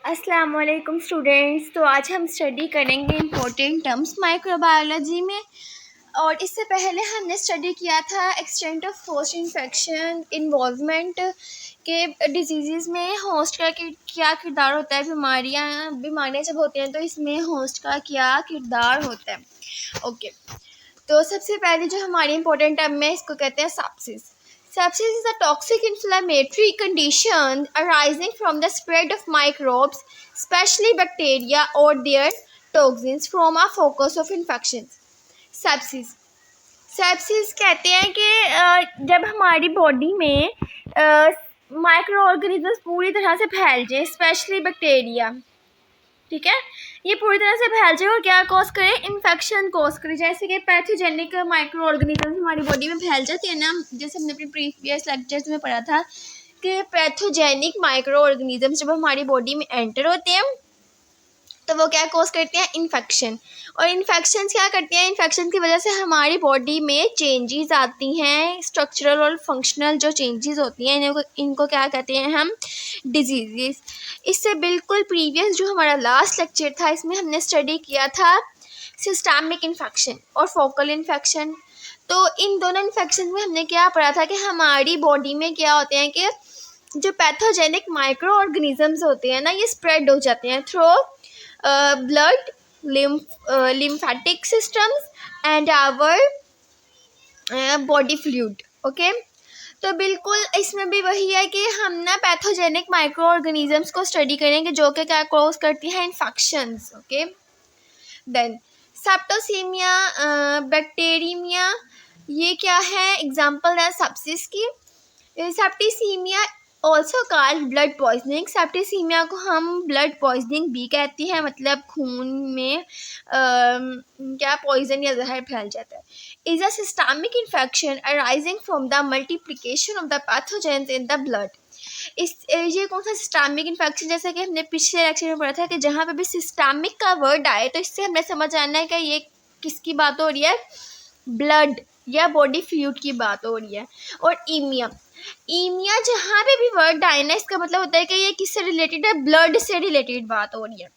अस्सलाम वालेकुम स्टूडेंट्स। तो आज हम स्टडी करेंगे इम्पोर्टेंट टर्म्स माइक्रोबायोलॉजी में। और इससे पहले हमने स्टडी किया था extent of host infection, involvement के डिजीज़ में होस्ट का क्या किरदार होता है। बीमारियाँ जब होती हैं तो इसमें होस्ट का क्या किरदार होता है। ओके, तो सबसे पहले जो हमारी इम्पोर्टेंट टर्म है इसको कहते हैं sepsis. Sepsis is a toxic inflammatory condition arising from the spread of microbes, especially bacteria or their toxins, from a focus of infections. Sepsis कहते हैं कि जब हमारी बॉडी में माइक्रो ऑर्गेनिजम्स पूरी तरह से फैल जाए, स्पेशली बैक्टीरिया, ठीक है, ये पूरी तरह से फैल जाए और क्या कॉज करे, इन्फेक्शन कॉज करे। जैसे कि पैथोजेनिक माइक्रो ऑर्गेनिजम्स हमारी बॉडी में फैल जाते हैं ना, जैसे हमने अपने प्रीवियस लेक्चर्स में पढ़ा था कि पैथोजेनिक माइक्रो ऑर्गेनिजम्स जब हमारी बॉडी में एंटर होते हैं तो वो क्या कॉज करते हैं, इन्फेक्शन। और इन्फेक्शंस क्या करती हैं, इन्फेक्शन की वजह से हमारी बॉडी में चेंजेस आती हैं, स्ट्रक्चरल और फंक्शनल जो चेंजेस होती हैं इनको क्या कहते हैं हम, डिजीज़। इससे बिल्कुल प्रीवियस जो हमारा लास्ट लेक्चर था इसमें हमने स्टडी किया था सिस्टमिक इन्फेक्शन और फोकल इन्फेक्शन। तो इन दोनों इन्फेक्शन में हमने क्या पढ़ा था कि हमारी बॉडी में क्या होते हैं कि जो पैथोजेनिक माइक्रो ऑर्गेनिजम्स होते हैं ना, ये स्प्रेड हो जाते हैं through blood, lymphatic systems and our body fluid. Okay, तो बिल्कुल इसमें भी वही है कि हम ना पैथोजेनिक माइक्रो ऑर्गेनिजम्स को स्टडी करेंगे जो कि क्या कॉज करती हैं, infections. Okay, then septicemia, bacteremia, ये क्या है, एग्जांपल है सेप्सिस की। Septicemia also called blood poisoning, septicemia को हम ब्लड पॉइजनिंग भी कहती हैं, मतलब खून में क्या पॉइजन या जहर फैल जाता है। Is a systemic infection arising from the multiplication of the pathogens in the blood. ये कौन सा सिस्टमिक इन्फेक्शन, जैसे कि हमने पिछले लेक्चर में पढ़ा था कि जहाँ पे भी सिस्टमिक का वर्ड आए तो इससे हमें समझ आना है कि ये किसकी बात हो रही है, ब्लड या बॉडी फ्लूइड की बात हो रही है। और ईमिया जहाँ पे भी वर्ड आए ना, इसका मतलब होता है कि ये किससे रिलेटेड है, ब्लड से रिलेटेड बात हो रही है।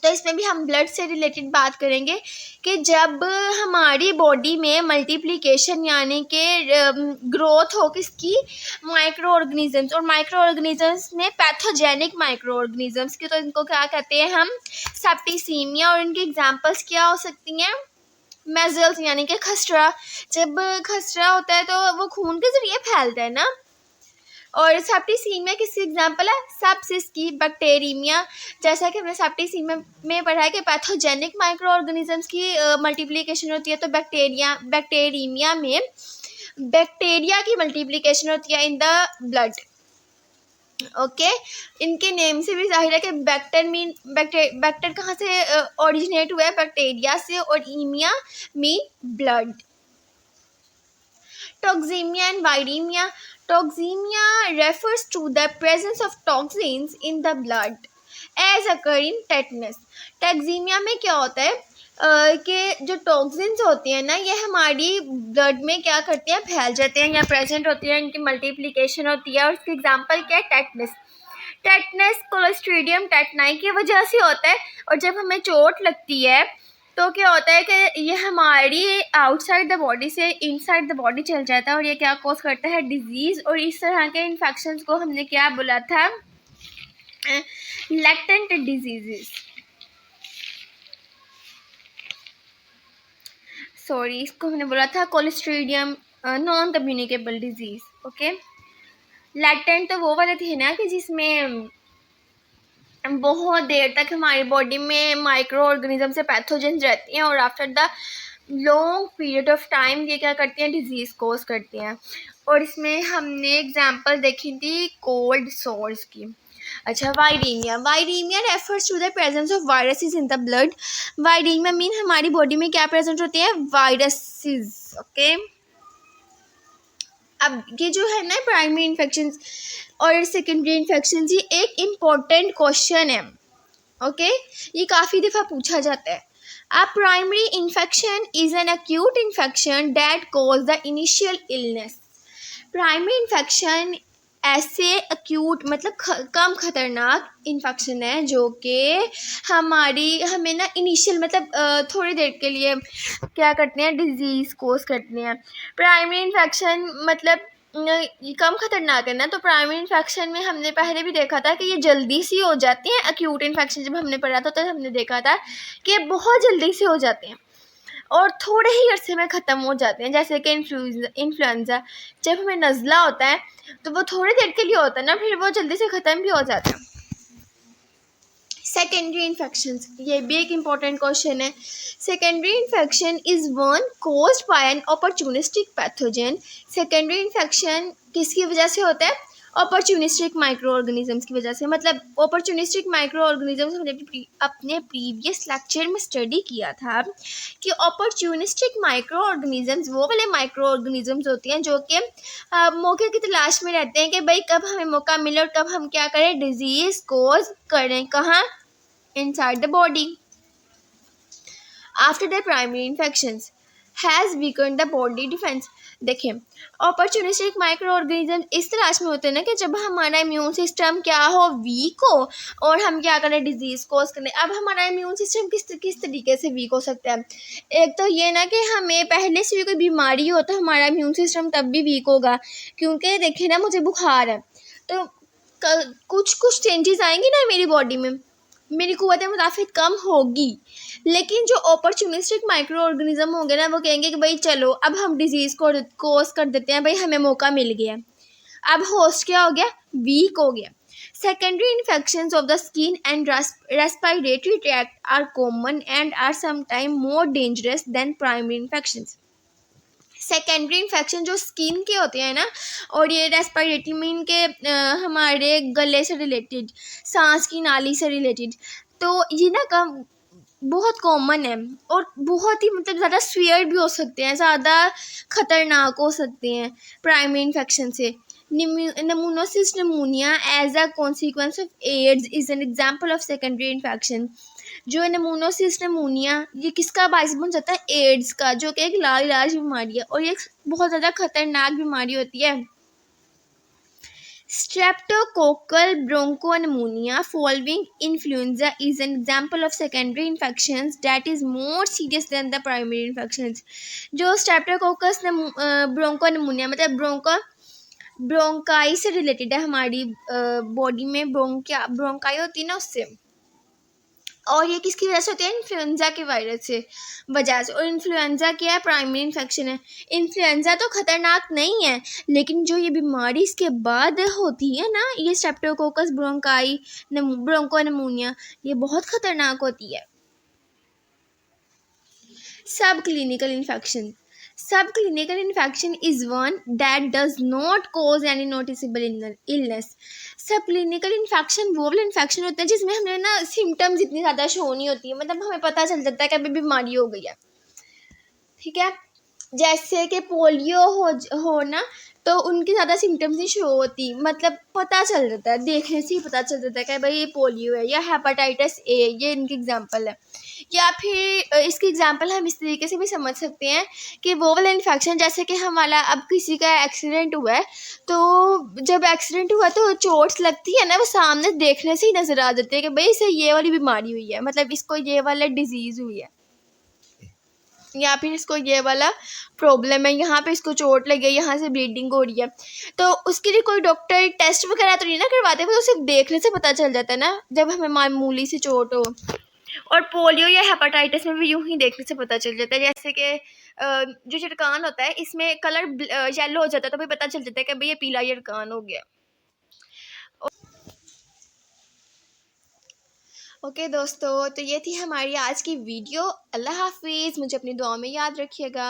तो इसमें भी हम ब्लड से रिलेटेड बात करेंगे कि जब हमारी बॉडी में मल्टीप्लिकेशन यानी कि ग्रोथ हो किसकी, माइक्रो ऑर्गेनिजम्स, और माइक्रो ऑर्गेनिजम्स में पैथोजेनिक माइक्रो ऑर्गेनिजम्स की, तो इनको क्या कहते हैं हम, सेप्टिसीमिया। और इनकी एग्जांपल्स क्या हो सकती हैं, मेजल्स यानी कि खसरा, जब खसरा होता है तो वो खून के जरिए फैलता है ना। और सेप्टिसीमिया किसकी एग्जांपल है, सेप्सिस की। बैक्टीरियमिया, जैसा कि हमने सेप्टिसीमिया में पढ़ा है कि पैथोजेनिक माइक्रो ऑर्गेनिजम्स की मल्टीप्लिकेशन होती है, तो बैक्टीरियमिया में बैक्टीरिया की मल्टीप्लिकेशन होती है इन द ब्लड। ओके, इनके नेम से भी जाहिर है कि बैक्टर कहाँ से ओरिजिनेट हुआ है, बैक्टीरिया से, और aemia mean blood. Toxaemia and viraemia, toxaemia refers to the presence of toxins in the blood as occur in tetanus। Toxaemia में क्या होता है कि जो टॉक्सिन्स होती हैं ना, ये हमारी ब्लड में क्या करती हैं, फैल जाते हैं या प्रेजेंट होती है, इनकी मल्टीप्लिकेशन होती है। और उसकी एग्जांपल क्या है, टेटनस क्लोस्ट्रीडियम टेटनाई की वजह से होता है। और जब हमें चोट लगती है तो क्या होता है कि ये हमारी आउटसाइड द बॉडी से इनसाइड द बॉडी चल जाता है और ये क्या कॉज करता है, डिजीज़। और इस तरह के इन्फेक्शंस को हमने क्या बोला था, लैटेंट डिजीजेस। सॉरी, इसको हमने बोला था clostridium non communicable disease. Okay, latent तो वो वाले थे ना कि जिसमें बहुत देर तक हमारी बॉडी में माइक्रो ऑर्गेनिज्म से पैथोजेंस रहती हैं और after the long period of time ये क्या करती हैं, डिजीज़ कोज करती हैं। और इसमें हमने एग्जांपल देखी थी कोल्ड सोर्स की। अच्छा, viremia refers to the presence of viruses in the blood. Viremia mean हमारी बॉडी में क्या प्रेजेंट होती है, वायरसेस। ओके, अब ये जो है ना प्राइमरी इन्फेक्शन और सेकेंडरी इन्फेक्शन, ये एक इम्पॉर्टेंट क्वेश्चन है। ओके, ये काफ़ी दफ़ा पूछा जाता है। A primary infection is an acute infection that causes the initial illness. Primary infection ऐसे एक्यूट मतलब कम ख़तरनाक इन्फेक्शन है जो कि हमें ना इनिशियल मतलब थोड़ी देर के लिए क्या करते हैं, डिजीज़ कोज करते हैं। प्राइमरी इन्फेक्शन मतलब ये कम ख़तरनाक है ना, तो प्राइमरी इन्फेक्शन में हमने पहले भी देखा था कि ये जल्दी से हो जाती हैं। एक्यूट इन्फेक्शन जब हमने पढ़ा था तो हमने देखा था कि बहुत जल्दी से हो जाते हैं और थोड़े ही अरसे में ख़त्म हो जाते हैं। जैसे कि इन्फ्लुएंज़ा जब हमें नज़ला होता है तो वो थोड़ी देर के लिए होता है ना, फिर वो जल्दी से ख़त्म भी हो जाता है। सेकेंडरी इन्फेक्शंस, ये भी एक इम्पॉर्टेंट क्वेश्चन है। Secondary infection is one caused by an opportunistic pathogen. Secondary infection किसकी वजह से होता है? अपॉर्चुनिस्टिक माइक्रो ऑर्गेनिजम्स की वजह से। मतलब अपॉर्चुनिस्टिक माइक्रो ऑर्गेनिजम्स हमने अपने प्रीवियस लेक्चर में स्टडी किया था कि अपॉर्चुनिस्टिक माइक्रो ऑर्गेनिजम्स वो वाले माइक्रो ऑर्गेनिजम्स होती हैं जो कि मौके की तलाश में रहते हैं कि भाई कब हमें मौका मिले और कब हम क्या करें, डिजीज़ कोज करें। कहाँ? inside the body. After the primary infections has weakened the body defense. देखें, अपॉर्चुनिस्टिक माइक्रो ऑर्गेनिज्म इस तलाश में होते हैं ना कि जब हमारा इम्यून सिस्टम क्या हो, वीक हो और हम क्या करें, डिजीज़ कोज करें। अब हमारा इम्यून सिस्टम किस तरीके से वीक हो सकता है? एक तो ये ना कि हमें पहले से भी कोई बीमारी हो तो हमारा इम्यून सिस्टम तब भी वीक होगा, क्योंकि देखिए ना मुझे बुखार है तो कुछ चेंजेस आएंगे ना मेरी बॉडी में, मेरी क़ुव्वत मुदाफ़ियत कम होगी। लेकिन जो अपॉर्चुनिस्टिक माइक्रो ऑर्गेनिज्म होंगे ना, वो कहेंगे कि भाई चलो अब हम डिजीज़ को कोज कर देते हैं, भाई हमें मौका मिल गया। अब होस्ट क्या हो गया? वीक हो गया। Secondary infections of the skin and respiratory tract are common and are sometime more dangerous than primary infections. Secondary infection जो स्किन के होते हैं ना, और ये रेस्पिरेटरी मीन के हमारे गले से रिलेटेड, सांस की नाली से रिलेटेड, तो ये ना बहुत कॉमन है और बहुत ही मतलब ज़्यादा सीवियर भी हो सकते हैं, ज़्यादा ख़तरनाक हो सकते हैं प्राइमरी इन्फेक्शन से। Pneumocystis pneumonia as a consequence of AIDS is an example of secondary infection. जो Pneumocystis pneumonia ये किसका बायस बन जाता है? एड्स का, जो कि एक लाइलाज बीमारी है और ये बहुत ज़्यादा खतरनाक बीमारी होती है। Streptococcal bronchopneumonia following influenza is an example of secondary infections that is more serious than the primary infections. जो Streptococcus bronchopneumonia मतलब ब्रोंकाई से रिलेटेड है, हमारी बॉडी में ब्रोंकाई होती है ना, उससे। और ये किसकी वजह से होती है? इन्फ्लुएंजा के वायरस से वजह से। और इन्फ्लुएंजा क्या है? प्राइमरी इन्फेक्शन है। इन्फ्लुएंजा तो खतरनाक नहीं है, लेकिन जो ये बीमारी इसके बाद होती है ना, ये स्ट्रेप्टोकोकस ब्रोंकोनिमोनिया, ये बहुत खतरनाक होती है। सब clinical infection. Subclinical infection is one that does not cause any noticeable illness. Subclinical infection वो वाला इन्फेक्शन होता है जिसमें हमें ना सिम्टम्स इतनी ज़्यादा शो नहीं होती है, मतलब हमें पता चल जाता है कि अभी बीमारी हो गई है, ठीक है। जैसे कि पोलियो हो ना, तो उनकी ज़्यादा सिम्टम्स नहीं शो होती, मतलब पता चल जाता है, देखने से ही पता चल जाता है कि भाई ये पोलियो है या हेपेटाइटिस ए, ये इनकी एग्जांपल है। या फिर इसकी एग्जांपल हम इस तरीके से भी समझ सकते हैं कि वो वाला इन्फेक्शन, जैसे कि हमारा अब किसी का एक्सीडेंट हुआ है, तो जब एक्सीडेंट हुआ तो चोट्स लगती है ना, वो सामने देखने से ही नज़र आ जाती है कि भाई इसे ये वाली बीमारी हुई है, मतलब इसको ये वाला डिजीज़ हुई है, या फिर इसको ये वाला प्रॉब्लम है, यहाँ पे इसको चोट लगी है, यहाँ से ब्लीडिंग हो रही है। तो उसके लिए कोई डॉक्टर टेस्ट वगैरह तो नहीं ना करवाते, तो सिर्फ देखने से पता चल जाता है ना जब हमें मामूली से चोट हो। और पोलियो या हेपेटाइटिस में भी यूं ही देखने से पता चल जाता है, जैसे कि जो यरकान होता है इसमें कलर येलो हो जाता है, तो भाई पता चल जाता है कि भाई ये पीला यरकान हो गया। ओके दोस्तों, तो ये थी हमारी आज की वीडियो। अल्लाह हाफिज़, मुझे अपनी दुआ में याद रखिएगा।